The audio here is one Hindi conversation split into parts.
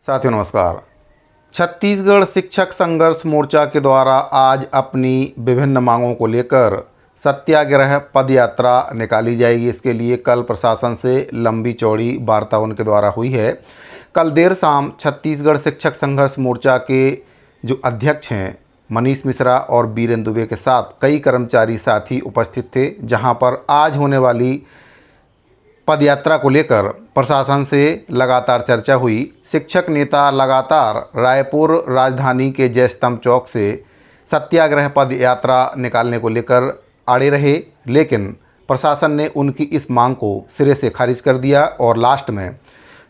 साथियों नमस्कार। छत्तीसगढ़ शिक्षक संघर्ष मोर्चा के द्वारा आज अपनी विभिन्न मांगों को लेकर सत्याग्रह पदयात्रा निकाली जाएगी। इसके लिए कल प्रशासन से लंबी चौड़ी वार्ता उनके द्वारा हुई है। कल देर शाम छत्तीसगढ़ शिक्षक संघर्ष मोर्चा के जो अध्यक्ष हैं मनीष मिश्रा और बीरेन दुबे के साथ कई कर्मचारी साथी उपस्थित थे, जहां पर आज होने वाली पदयात्रा को लेकर प्रशासन से लगातार चर्चा हुई। शिक्षक नेता लगातार रायपुर राजधानी के जयस्तंभ चौक से सत्याग्रह पदयात्रा निकालने को लेकर अड़े रहे, लेकिन प्रशासन ने उनकी इस मांग को सिरे से खारिज कर दिया और लास्ट में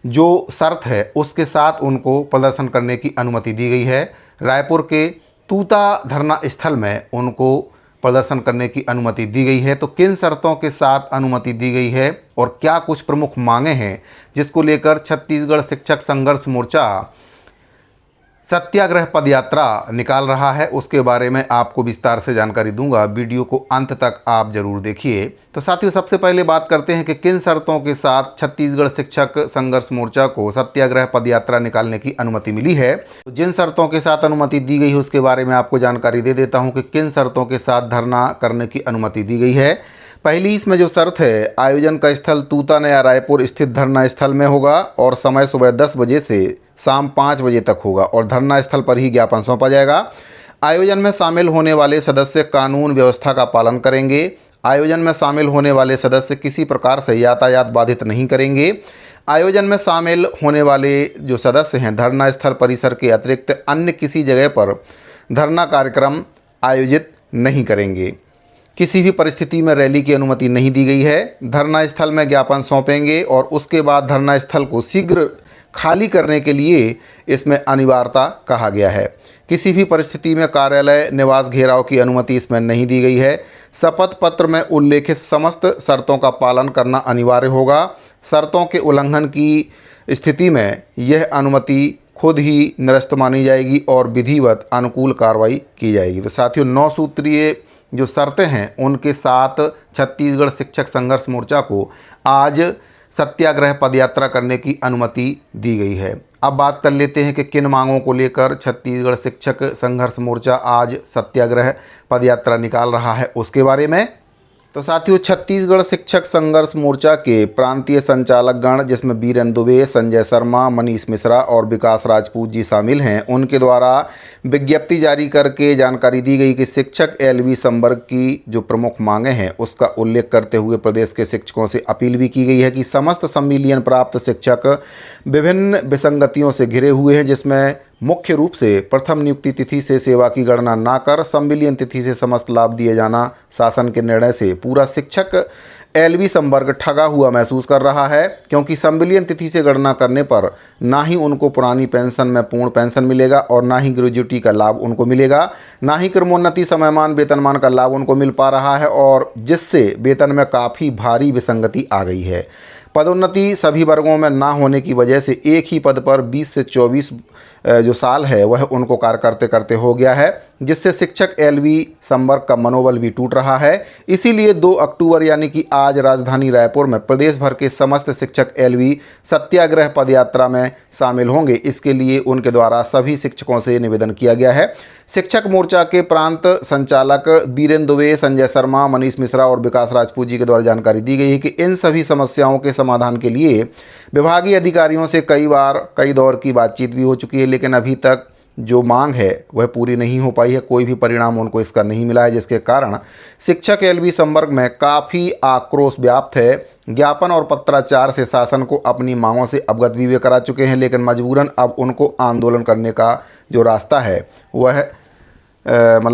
जो शर्त है उसके साथ उनको प्रदर्शन करने की अनुमति दी गई है। रायपुर के तूता धरना स्थल में उनको प्रदर्शन करने की अनुमति दी गई है। तो किन शर्तों के साथ अनुमति दी गई है और क्या कुछ प्रमुख मांगे हैं जिसको लेकर छत्तीसगढ़ शिक्षक संघर्ष मोर्चा सत्याग्रह पदयात्रा निकाल रहा है, उसके बारे में आपको विस्तार से जानकारी दूंगा। वीडियो को अंत तक आप जरूर देखिए। तो साथियों, सबसे पहले बात करते हैं कि किन शर्तों के साथ छत्तीसगढ़ शिक्षक संघर्ष मोर्चा को सत्याग्रह पदयात्रा निकालने की अनुमति मिली है। तो जिन शर्तों के साथ अनुमति दी गई है उसके बारे में आपको जानकारी दे देता हूँ कि किन शर्तों के साथ धरना करने की अनुमति दी गई है। पहली इसमें जो शर्त है, आयोजन का स्थल तूता नया रायपुर स्थित धरना स्थल में होगा और समय सुबह 10 बजे से शाम 5 बजे तक होगा और धरना स्थल पर ही ज्ञापन सौंपा जाएगा। आयोजन में शामिल होने वाले सदस्य कानून व्यवस्था का पालन करेंगे। आयोजन में शामिल होने वाले सदस्य किसी प्रकार से यातायात बाधित नहीं करेंगे। आयोजन में शामिल होने वाले जो सदस्य हैं धरना स्थल परिसर के अतिरिक्त अन्य किसी जगह पर धरना कार्यक्रम आयोजित नहीं करेंगे। किसी भी परिस्थिति में रैली की अनुमति नहीं दी गई है। धरना स्थल में ज्ञापन सौंपेंगे और उसके बाद धरना स्थल को शीघ्र खाली करने के लिए इसमें अनिवार्यता कहा गया है। किसी भी परिस्थिति में कार्यालय निवास घेराव की अनुमति इसमें नहीं दी गई है। शपथ पत्र में उल्लेखित समस्त शर्तों का पालन करना अनिवार्य होगा। शर्तों के उल्लंघन की स्थिति में यह अनुमति खुद ही निरस्त मानी जाएगी और विधिवत अनुकूल कार्रवाई की जाएगी। तो साथियों, 9 सूत्रीय जो शर्तें हैं उनके साथ छत्तीसगढ़ शिक्षक संघर्ष मोर्चा को आज सत्याग्रह पदयात्रा करने की अनुमति दी गई है। अब बात कर लेते हैं कि किन मांगों को लेकर छत्तीसगढ़ शिक्षक संघर्ष मोर्चा आज सत्याग्रह पदयात्रा निकाल रहा है उसके बारे में। तो साथियों, छत्तीसगढ़ शिक्षक संघर्ष मोर्चा के प्रांतीय संचालक गण, जिसमें बीरेन दुबे, संजय शर्मा, मनीष मिश्रा और विकास राजपूत जी शामिल हैं, उनके द्वारा विज्ञप्ति जारी करके जानकारी दी गई कि शिक्षक एलवी संवर्ग की जो प्रमुख मांगें हैं उसका उल्लेख करते हुए प्रदेश के शिक्षकों से अपील भी की गई है कि समस्त संविलियन प्राप्त शिक्षक विभिन्न विसंगतियों से घिरे हुए हैं, जिसमें मुख्य रूप से प्रथम नियुक्ति तिथि से सेवा की गणना ना कर संविलियन तिथि से समस्त लाभ दिए जाना शासन के निर्णय से पूरा शिक्षक एलवी संवर्ग ठगा हुआ महसूस कर रहा है, क्योंकि संविलियन तिथि से गणना करने पर ना ही उनको पुरानी पेंशन में पूर्ण पेंशन मिलेगा और ना ही ग्रेजुएटी का लाभ उनको मिलेगा, ना ही क्रमोन्नति समयमान वेतनमान का लाभ उनको मिल पा रहा है, और जिससे वेतन में काफ़ी भारी विसंगति आ गई है। पदोन्नति सभी वर्गों में ना होने की वजह से एक ही पद पर 20 से 24 जो साल है वह उनको कार्य करते करते हो गया है, जिससे शिक्षक एलवी संवर्ग का मनोबल भी टूट रहा है। इसीलिए 2 अक्टूबर यानी कि आज राजधानी रायपुर में प्रदेश भर के समस्त शिक्षक एलवी सत्याग्रह पदयात्रा में शामिल होंगे। इसके लिए उनके द्वारा सभी शिक्षकों से निवेदन किया गया है। शिक्षक मोर्चा के प्रांत संचालक बीरेन दुबे, संजय शर्मा, मनीष मिश्रा और विकास राजपूत जी के द्वारा जानकारी दी गई है कि इन सभी समस्याओं के समाधान के लिए विभागीय अधिकारियों से कई दौर की बातचीत भी हो चुकी है, लेकिन अभी तक जो मांग है वह पूरी नहीं हो पाई है। कोई भी परिणाम उनको इसका नहीं मिला है, जिसके कारण शिक्षक एलवी संवर्ग में काफ़ी आक्रोश व्याप्त है। ज्ञापन और पत्राचार से शासन को अपनी मांगों से अवगत भी वे करा चुके हैं, लेकिन मजबूरन अब उनको आंदोलन करने का जो रास्ता है वह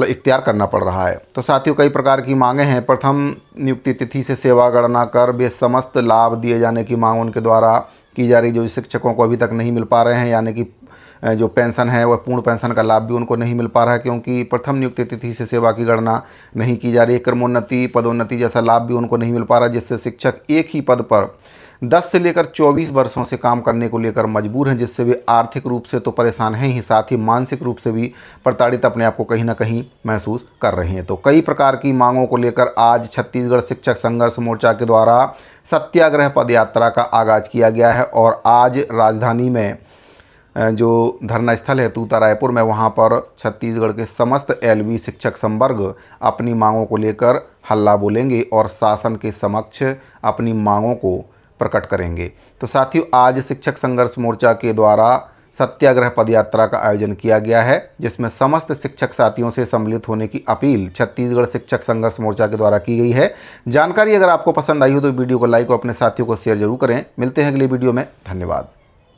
इख्तियार करना पड़ रहा है। तो साथियों, कई प्रकार की मांगें हैं। प्रथम नियुक्ति तिथि से सेवा गणना कर वे समस्त लाभ दिए जाने की मांग उनके द्वारा की जा रही, जो शिक्षकों को अभी तक नहीं मिल पा रहे हैं, यानी कि जो पेंशन है वह पूर्ण पेंशन का लाभ भी उनको नहीं मिल पा रहा है, क्योंकि प्रथम नियुक्ति तिथि से सेवा की गणना नहीं की जा रही है। क्रमोन्नति, पदोन्नति जैसा लाभ भी उनको नहीं मिल पा रहा है, जिससे शिक्षक एक ही पद पर 10 से लेकर 24 वर्षों से काम करने को लेकर मजबूर हैं, जिससे वे आर्थिक रूप से तो परेशान हैं ही, साथ ही मानसिक रूप से भी प्रताड़ित अपने आप को कहीं ना कहीं महसूस कर रहे हैं। तो कई प्रकार की मांगों को लेकर आज छत्तीसगढ़ शिक्षक संघर्ष मोर्चा के द्वारा सत्याग्रह पदयात्रा का आगाज किया गया है और आज राजधानी में जो धरना स्थल है तूता रायपुर में, वहाँ पर छत्तीसगढ़ के समस्त एलवी शिक्षक संवर्ग अपनी मांगों को लेकर हल्ला बोलेंगे और शासन के समक्ष अपनी मांगों को प्रकट करेंगे। तो साथियों, आज शिक्षक संघर्ष मोर्चा के द्वारा सत्याग्रह पदयात्रा का आयोजन किया गया है, जिसमें समस्त शिक्षक साथियों से सम्मिलित होने की अपील छत्तीसगढ़ शिक्षक संघर्ष मोर्चा के द्वारा की गई है। जानकारी अगर आपको पसंद आई हो तो वीडियो को लाइक और अपने साथियों को शेयर जरूर करें। मिलते हैं अगले वीडियो में। धन्यवाद।